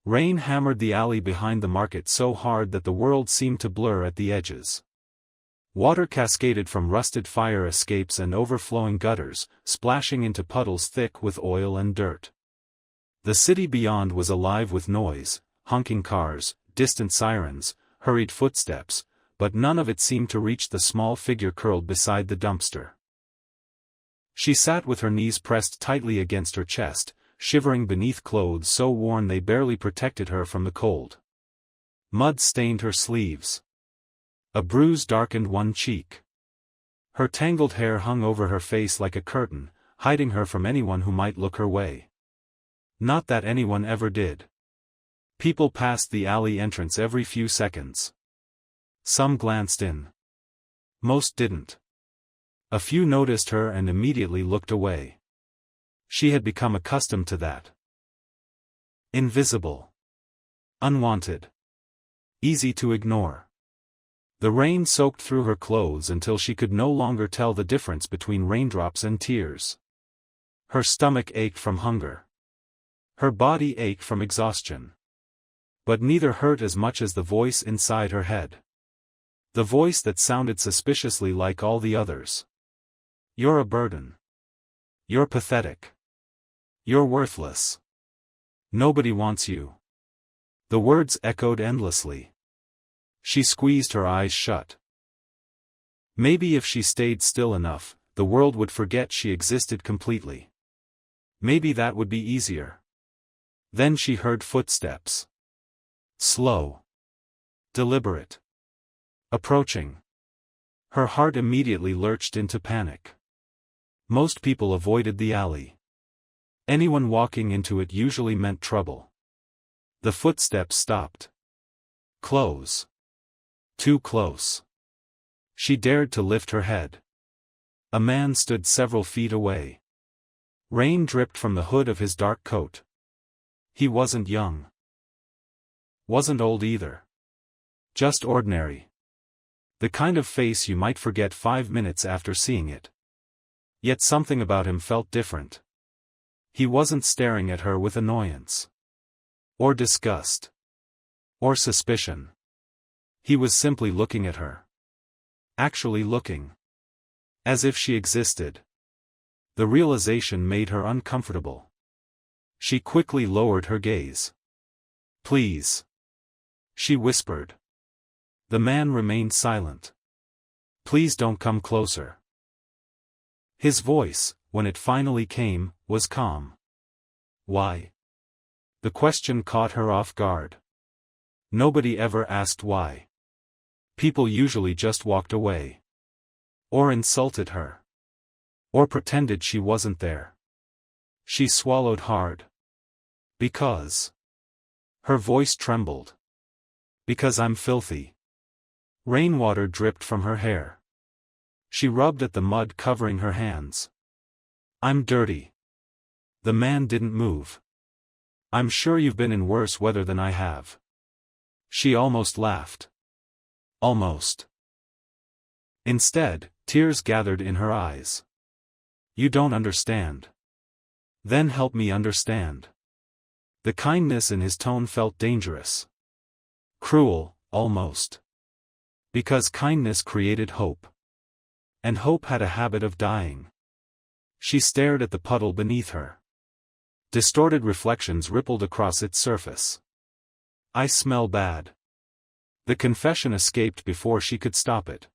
Rain hammered the alley behind the market so hard that the world seemed to blur at the edges. Water cascaded from rusted fire escapes and overflowing gutters, splashing into puddles thick with oil and dirt. The city beyond was alive with noise, honking cars, distant sirens, hurried footsteps, but none of it seemed to reach the small figure curled beside the dumpster. She sat with her knees pressed tightly against her chest, shivering beneath clothes so worn they barely protected her from the cold. Mud stained her sleeves. A bruise darkened one cheek. Her tangled hair hung over her face like a curtain, hiding her from anyone who might look her way. Not that anyone ever did. People passed the alley entrance every few seconds. Some glanced in. Most didn't. A few noticed her and immediately looked away. She had become accustomed to that. Invisible. Unwanted. Easy to ignore. The rain soaked through her clothes until she could no longer tell the difference between raindrops and tears. Her stomach ached from hunger. Her body ached from exhaustion. But neither hurt as much as the voice inside her head. The voice that sounded suspiciously like all the others. You're a burden. You're pathetic. You're worthless. Nobody wants you. The words echoed endlessly. She squeezed her eyes shut. Maybe if she stayed still enough, the world would forget she existed completely. Maybe that would be easier. Then she heard footsteps. Slow. Deliberate. Approaching. Her heart immediately lurched into panic. Most people avoided the alley. Anyone walking into it usually meant trouble. The footsteps stopped. Close. Too close. She dared to lift her head. A man stood several feet away. Rain dripped from the hood of his dark coat. He wasn't young. Wasn't old either. Just ordinary. The kind of face you might forget 5 minutes after seeing it. Yet something about him felt different. He wasn't staring at her with annoyance. Or disgust. Or suspicion. He was simply looking at her. Actually looking. As if she existed. The realization made her uncomfortable. She quickly lowered her gaze. Please. She whispered. The man remained silent. Please don't come closer. His voice, when it finally came, was calm. Why? The question caught her off guard. Nobody ever asked why. People usually just walked away. Or insulted her. Or pretended she wasn't there. She swallowed hard. Because. Her voice trembled. Because I'm filthy. Rainwater dripped from her hair. She rubbed at the mud covering her hands. I'm dirty. The man didn't move. I'm sure you've been in worse weather than I have. She almost laughed. Almost. Instead, tears gathered in her eyes. You don't understand. Then help me understand. The kindness in his tone felt dangerous. Cruel, almost. Because kindness created hope. And hope had a habit of dying. She stared at the puddle beneath her. Distorted reflections rippled across its surface. I smell bad. The confession escaped before she could stop it.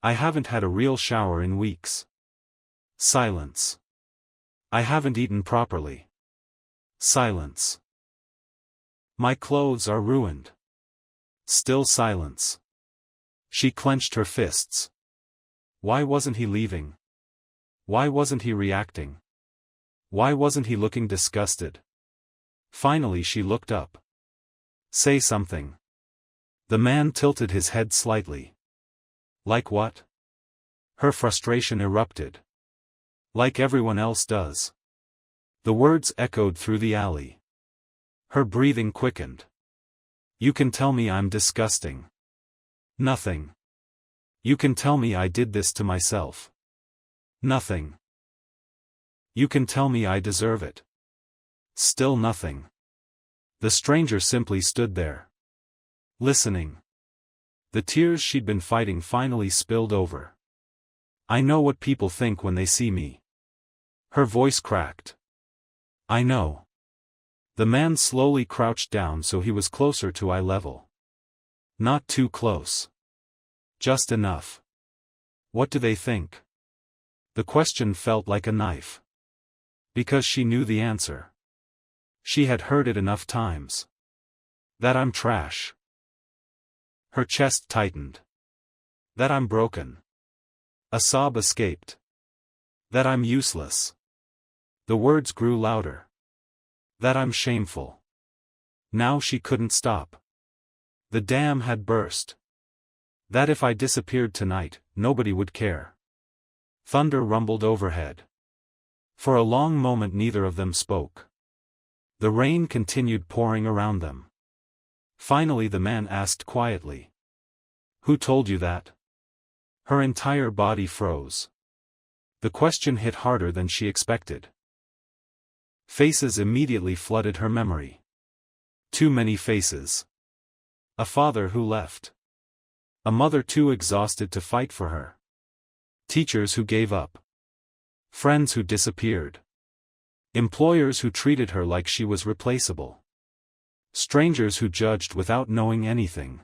I haven't had a real shower in weeks. Silence. I haven't eaten properly. Silence. My clothes are ruined. Still silence. She clenched her fists. Why wasn't he leaving? Why wasn't he reacting? Why wasn't he looking disgusted? Finally she looked up. Say something. The man tilted his head slightly. Like what? Her frustration erupted. Like everyone else does. The words echoed through the alley. Her breathing quickened. You can tell me I'm disgusting. Nothing. You can tell me I did this to myself. Nothing. You can tell me I deserve it. Still nothing. The stranger simply stood there, listening. The tears she'd been fighting finally spilled over. I know what people think when they see me. Her voice cracked. I know. The man slowly crouched down so he was closer to eye level. Not too close. Just enough. What do they think? The question felt like a knife. Because she knew the answer. She had heard it enough times. That I'm trash. Her chest tightened. That I'm broken. A sob escaped. That I'm useless. The words grew louder. That I'm shameful. Now she couldn't stop. The dam had burst. That if I disappeared tonight, nobody would care. Thunder rumbled overhead. For a long moment neither of them spoke. The rain continued pouring around them. Finally the man asked quietly. Who told you that? Her entire body froze. The question hit harder than she expected. Faces immediately flooded her memory. Too many faces. A father who left. A mother too exhausted to fight for her. Teachers who gave up. Friends who disappeared. Employers who treated her like she was replaceable. Strangers who judged without knowing anything.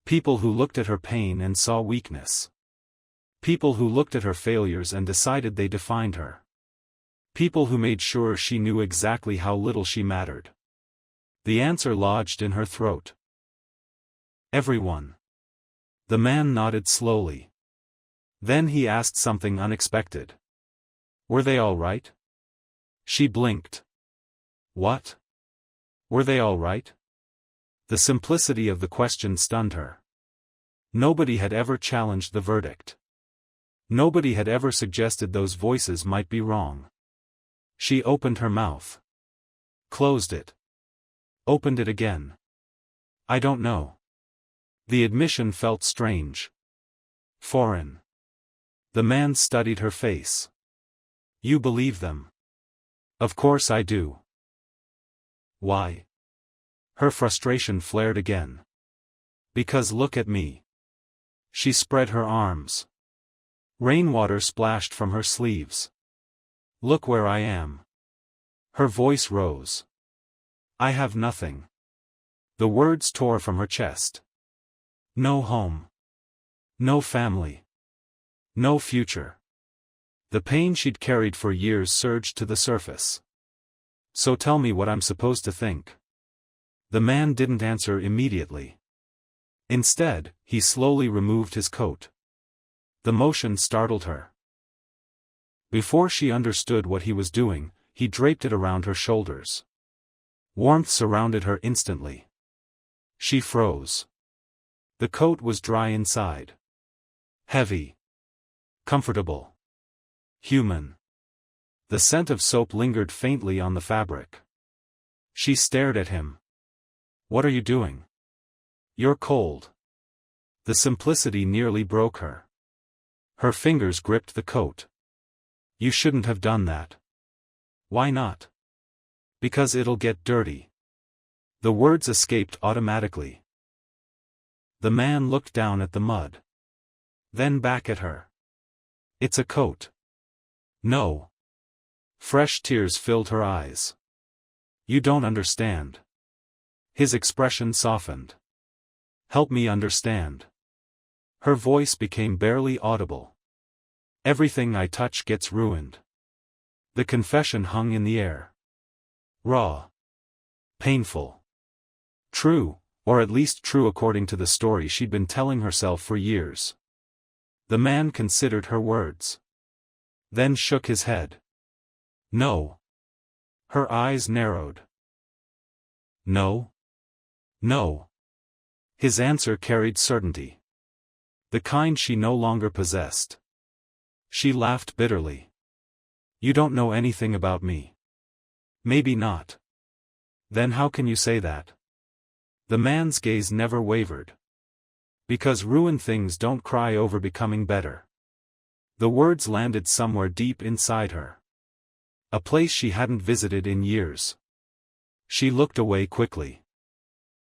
People who looked at her pain and saw weakness. People who looked at her failures and decided they defined her. People who made sure she knew exactly how little she mattered. The answer lodged in her throat. Everyone. The man nodded slowly. Then he asked something unexpected. Were they all right? She blinked. What? Were they all right? The simplicity of the question stunned her. Nobody had ever challenged the verdict. Nobody had ever suggested those voices might be wrong. She opened her mouth. Closed it. Opened it again. I don't know. The admission felt strange. Foreign. The man studied her face. You believe them? Of course I do. Why? Her frustration flared again. Because look at me. She spread her arms. Rainwater splashed from her sleeves. Look where I am. Her voice rose. I have nothing. The words tore from her chest. No home. No family. No future. The pain she'd carried for years surged to the surface. So tell me what I'm supposed to think. The man didn't answer immediately. Instead, he slowly removed his coat. The motion startled her. Before she understood what he was doing, he draped it around her shoulders. Warmth surrounded her instantly. She froze. The coat was dry inside. Heavy. Comfortable. Human. The scent of soap lingered faintly on the fabric. She stared at him. What are you doing? You're cold. The simplicity nearly broke her. Her fingers gripped the coat. You shouldn't have done that. Why not? Because it'll get dirty. The words escaped automatically. The man looked down at the mud. Then back at her. It's a coat. No. Fresh tears filled her eyes. You don't understand. His expression softened. Help me understand. Her voice became barely audible. Everything I touch gets ruined. The confession hung in the air. Raw. Painful. True, or at least true according to the story she'd been telling herself for years. The man considered her words. Then shook his head. No. Her eyes narrowed. No? No. His answer carried certainty. The kind she no longer possessed. She laughed bitterly. You don't know anything about me. Maybe not. Then how can you say that? The man's gaze never wavered. Because ruined things don't cry over becoming better. The words landed somewhere deep inside her. A place she hadn't visited in years. She looked away quickly.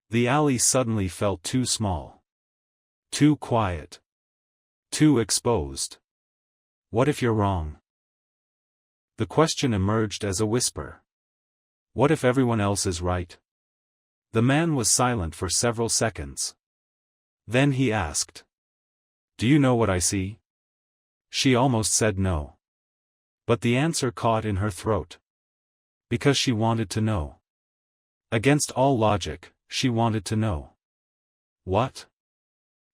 The alley suddenly felt too small. Too quiet. Too exposed. What if you're wrong? The question emerged as a whisper. What if everyone else is right? The man was silent for several seconds. Then he asked. Do you know what I see? She almost said no. But the answer caught in her throat. Because she wanted to know. Against all logic, she wanted to know. What?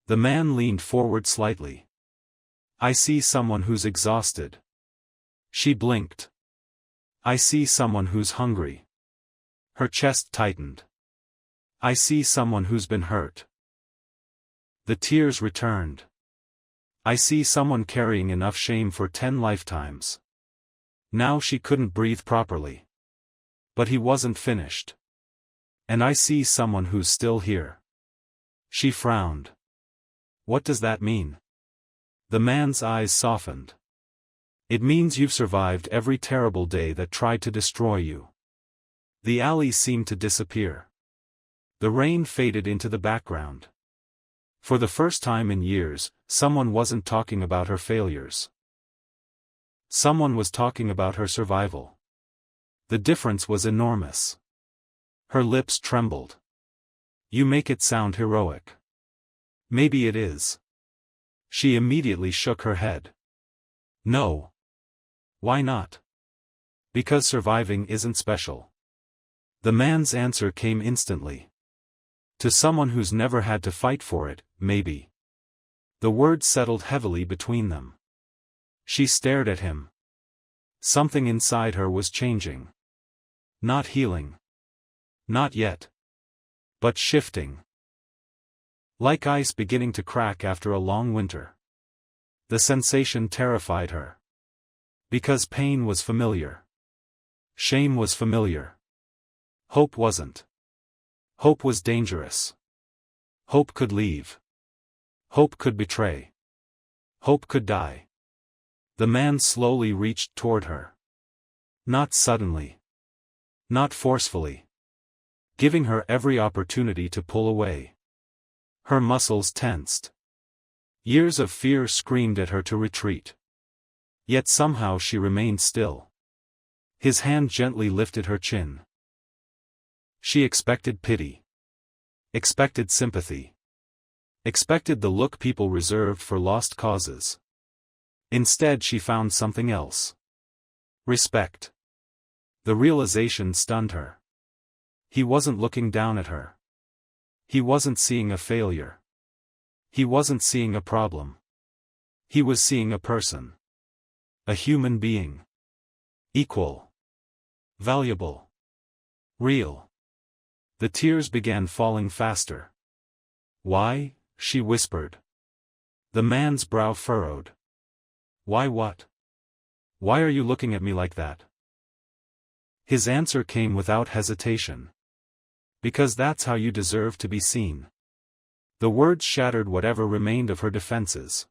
The man leaned forward slightly. I see someone who's exhausted. She blinked. I see someone who's hungry. Her chest tightened. I see someone who's been hurt. The tears returned. I see someone carrying enough shame for 10 lifetimes. Now she couldn't breathe properly. But he wasn't finished. And I see someone who's still here. She frowned. What does that mean? The man's eyes softened. It means you've survived every terrible day that tried to destroy you. The alley seemed to disappear. The rain faded into the background. For the first time in years, someone wasn't talking about her failures. Someone was talking about her survival. The difference was enormous. Her lips trembled. You make it sound heroic. Maybe it is. She immediately shook her head. No. Why not? Because surviving isn't special. The man's answer came instantly. To someone who's never had to fight for it, maybe. The words settled heavily between them. She stared at him. Something inside her was changing. Not healing. Not yet. But shifting. Like ice beginning to crack after a long winter. The sensation terrified her. Because pain was familiar. Shame was familiar. Hope wasn't. Hope was dangerous. Hope could leave. Hope could betray. Hope could die. The man slowly reached toward her. Not suddenly. Not forcefully. Giving her every opportunity to pull away. Her muscles tensed. Years of fear screamed at her to retreat. Yet somehow she remained still. His hand gently lifted her chin. She expected pity. Expected sympathy. Expected the look people reserved for lost causes. Instead she found something else. Respect. The realization stunned her. He wasn't looking down at her. He wasn't seeing a failure. He wasn't seeing a problem. He was seeing a person. A human being. Equal. Valuable. Real. The tears began falling faster. Why? She whispered. The man's brow furrowed. Why what? Why are you looking at me like that? His answer came without hesitation. Because that's how you deserve to be seen. The words shattered whatever remained of her defenses.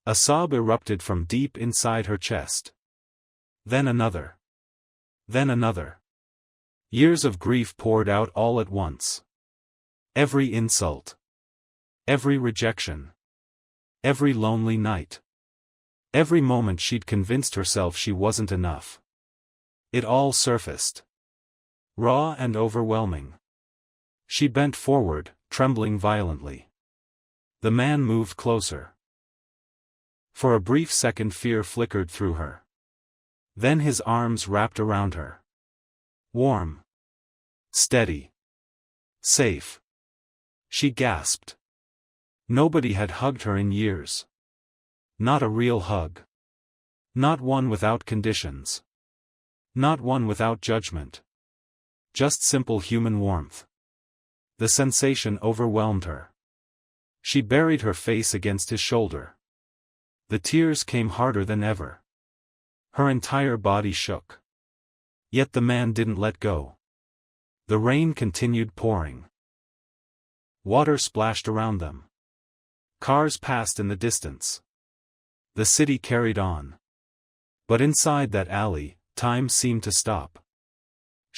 A sob erupted from deep inside her chest. Then another. Then another. Years of grief poured out all at once. Every insult. Every rejection. Every lonely night. Every moment she'd convinced herself she wasn't enough. It all surfaced. Raw and overwhelming. She bent forward, trembling violently. The man moved closer. For a brief second fear flickered through her. Then his arms wrapped around her. Warm. Steady. Safe. She gasped. Nobody had hugged her in years. Not a real hug. Not one without conditions. Not one without judgment. Just simple human warmth. The sensation overwhelmed her. She buried her face against his shoulder. The tears came harder than ever. Her entire body shook. Yet the man didn't let go. The rain continued pouring. Water splashed around them. Cars passed in the distance. The city carried on. But inside that alley, time seemed to stop.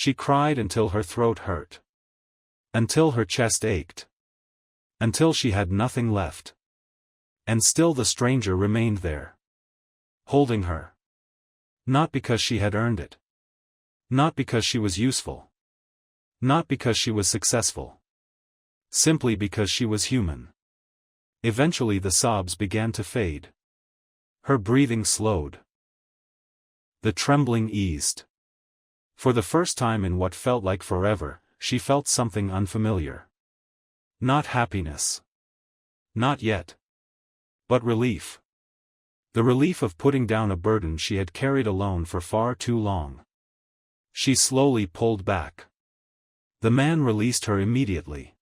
She cried until her throat hurt. Until her chest ached. Until she had nothing left. And still the stranger remained there. Holding her. Not because she had earned it. Not because she was useful. Not because she was successful. Simply because she was human. Eventually the sobs began to fade. Her breathing slowed. The trembling eased. For the first time in what felt like forever, she felt something unfamiliar. Not happiness. Not yet. But relief. The relief of putting down a burden she had carried alone for far too long. She slowly pulled back. The man released her immediately.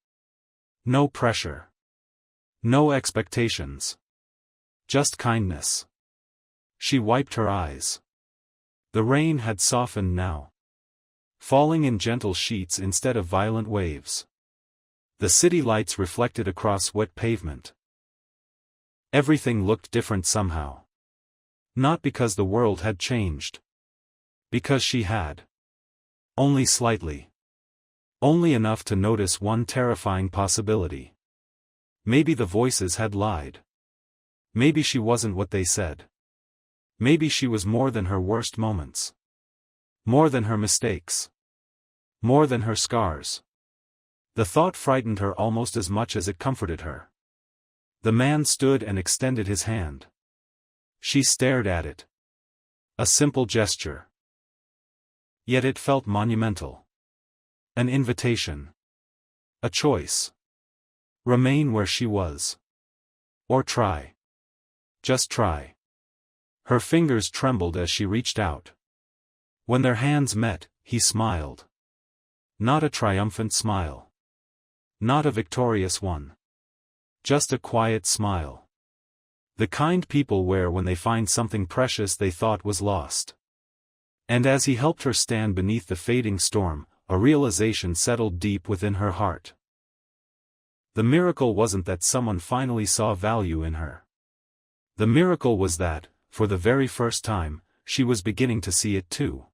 No pressure. No expectations. Just kindness. She wiped her eyes. The rain had softened now. Falling in gentle sheets instead of violent waves. The city lights reflected across wet pavement. Everything looked different somehow. Not because the world had changed. Because she had. Only slightly. Only enough to notice one terrifying possibility. Maybe the voices had lied. Maybe she wasn't what they said. Maybe she was more than her worst moments. More than her mistakes. More than her scars. The thought frightened her almost as much as it comforted her. The man stood and extended his hand. She stared at it. A simple gesture. Yet it felt monumental. An invitation. A choice. Remain where she was. Or try. Just try. Her fingers trembled as she reached out. When their hands met, he smiled. Not a triumphant smile. Not a victorious one. Just a quiet smile. The kind people wear when they find something precious they thought was lost. And as he helped her stand beneath the fading storm, a realization settled deep within her heart. The miracle wasn't that someone finally saw value in her. The miracle was that, for the very first time, she was beginning to see it too.